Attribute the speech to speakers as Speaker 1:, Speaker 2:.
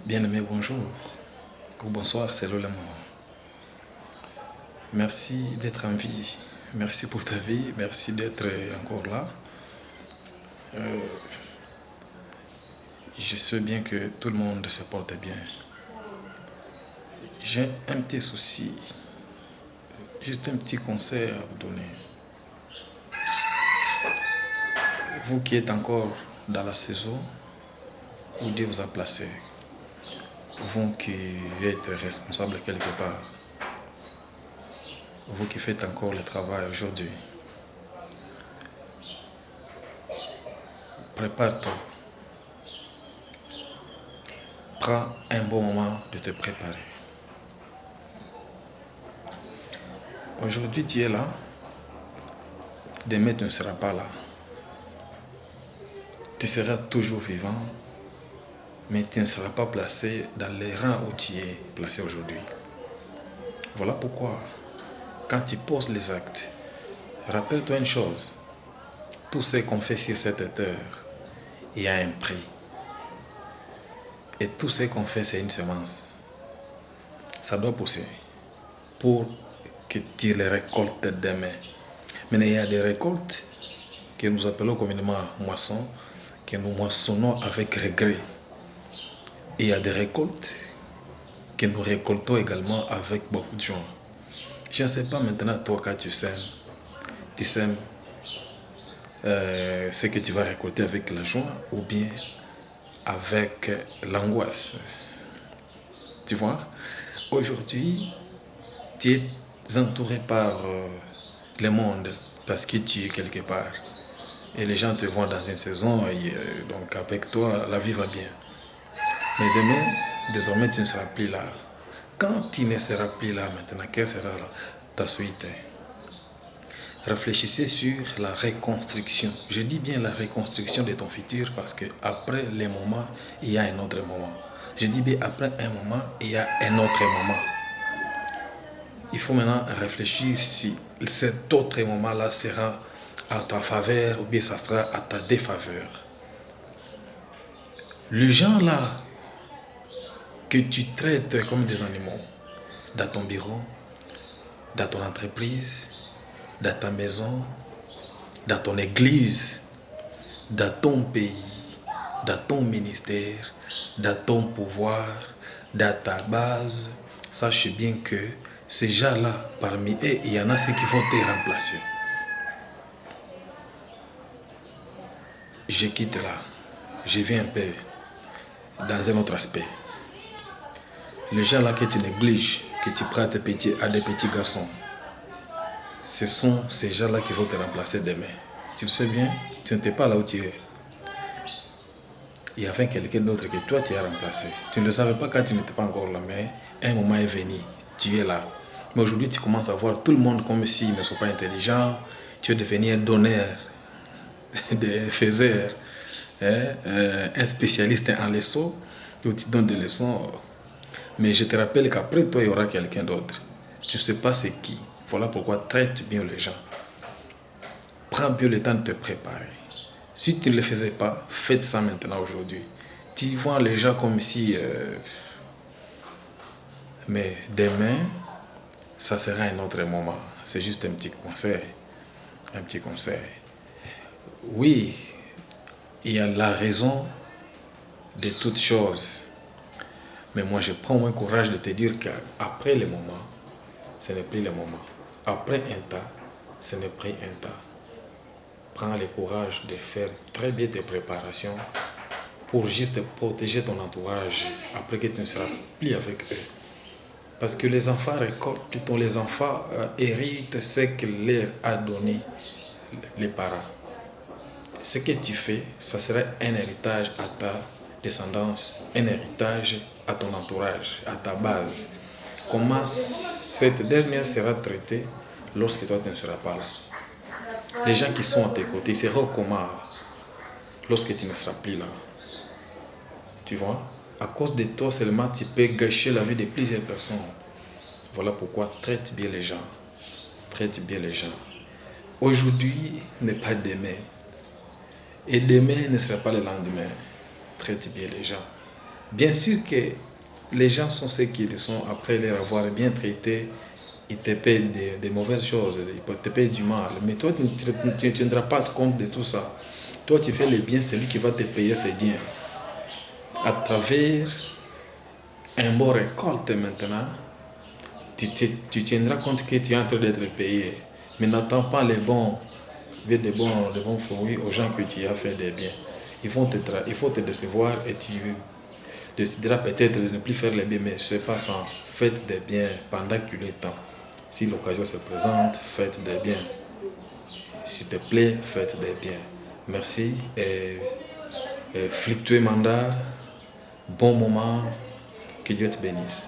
Speaker 1: Bien-aimé, bonjour ou bonsoir, c'est le moment. Merci d'être en vie. Merci pour ta vie. Merci d'être encore là. Je sais bien que tout le monde se porte bien. J'ai un petit souci, juste un petit conseil à vous donner. Vous qui êtes encore dans la saison où Dieu vous a placé, vous qui êtes responsable quelque part, vous qui faites encore le travail aujourd'hui, prépare-toi. Prends un bon moment de te préparer. Aujourd'hui, tu es là. Demain, tu ne seras pas là. Tu seras toujours vivant, mais tu ne seras pas placé dans les rangs où tu es placé aujourd'hui. Voilà pourquoi, quand tu poses les actes, rappelle-toi une chose. Tout ce qu'on fait sur cette terre, il y a un prix. Et tout ce qu'on fait, c'est une semence. Ça doit pousser pour que tu les récoltes demain. Mais il y a des récoltes que nous appelons communément moissons, que nous moissonnons avec regret. Et il y a des récoltes que nous récoltons également avec beaucoup de joie. Je ne sais pas maintenant, toi, quand tu sèmes ce que tu vas récolter avec la joie ou bien avec l'angoisse. Tu vois, aujourd'hui, tu es entouré par le monde parce que tu es quelque part. Et les gens te voient dans une saison et donc avec toi, la vie va bien. Mais demain, désormais, tu ne seras plus là. Quand tu ne seras plus là maintenant, quelle sera ta suite? Réfléchissez sur la reconstruction. Je dis bien la reconstruction de ton futur parce que après les moments, il y a un autre moment. Je dis bien après un moment, il y a un autre moment. Il faut maintenant réfléchir si cet autre moment-là sera à ta faveur ou bien ça sera à ta défaveur. Les gens là que tu traites comme des animaux dans ton bureau, dans ton entreprise, dans ta maison, dans ton église, dans ton pays, dans ton ministère, dans ton pouvoir, dans ta base, sache bien que ces gens-là, parmi eux, il y en a ceux qui vont te remplacer. Je quitte là. Je viens un peu dans un autre aspect. Les gens-là que tu négliges, que tu prends à des petits garçons, ce sont ces gens-là qui vont te remplacer demain. Tu le sais bien, tu n'étais pas là où tu es. Il y avait quelqu'un d'autre que toi tu as remplacé. Tu ne le savais pas quand tu n'étais pas encore là, mais un moment est venu, tu es là. Mais aujourd'hui, tu commences à voir tout le monde comme s'ils ne sont pas intelligents. Tu es devenu un donneur, des faiseurs, un spécialiste en leçons, où tu donnes des leçons. Mais je te rappelle qu'après toi, il y aura quelqu'un d'autre. Tu ne sais pas c'est qui. Voilà pourquoi traite bien les gens. Prends bien le temps de te préparer. Si tu ne le faisais pas, faites ça maintenant aujourd'hui. Tu vois les gens comme si... mais demain, ça sera un autre moment. C'est juste un petit conseil. Un petit conseil. Oui, il y a la raison de toutes choses. Mais moi, je prends mon courage de te dire qu'après le moment, ce n'est plus le moment. Après un temps, ce n'est plus un temps. Prends le courage de faire très bien tes préparations pour juste protéger ton entourage après que tu ne seras plus avec eux. Parce que les enfants récoltent, plutôt les enfants héritent ce que leur a donné les parents. Ce que tu fais, ça sera un héritage à ta descendance, un héritage à ton entourage, à ta base. Comment cette dernière sera traitée lorsque toi tu ne seras pas là. Les gens qui sont à tes côtés seront comment lorsque tu ne seras plus là. Tu vois, à cause de toi seulement, tu peux gâcher la vie de plusieurs personnes. Voilà pourquoi traite bien les gens. Traite bien les gens. Aujourd'hui n'est pas demain. Et demain ne sera pas le lendemain. Traite bien les gens. Bien sûr que les gens sont ceux qui sont, après les avoir bien traités, ils te payent des mauvaises choses, ils te payent du mal. Mais toi, tu ne tiendras pas compte de tout ça. Toi, tu fais les biens, c'est lui qui va te payer ses biens. À travers un bon récolte maintenant, tu tiendras compte que tu es en train d'être payé. Mais n'attends pas les bons fruits aux gens que tu as fait des biens. Il faut te décevoir et tu décideras peut-être de ne plus faire les biens, mais ce n'est pas ça. Faites des biens pendant qu'il est temps. Si l'occasion se présente, faites des biens. S'il te plaît, faites des biens. Merci et fluctuez mandat. Bon moment. Que Dieu te bénisse.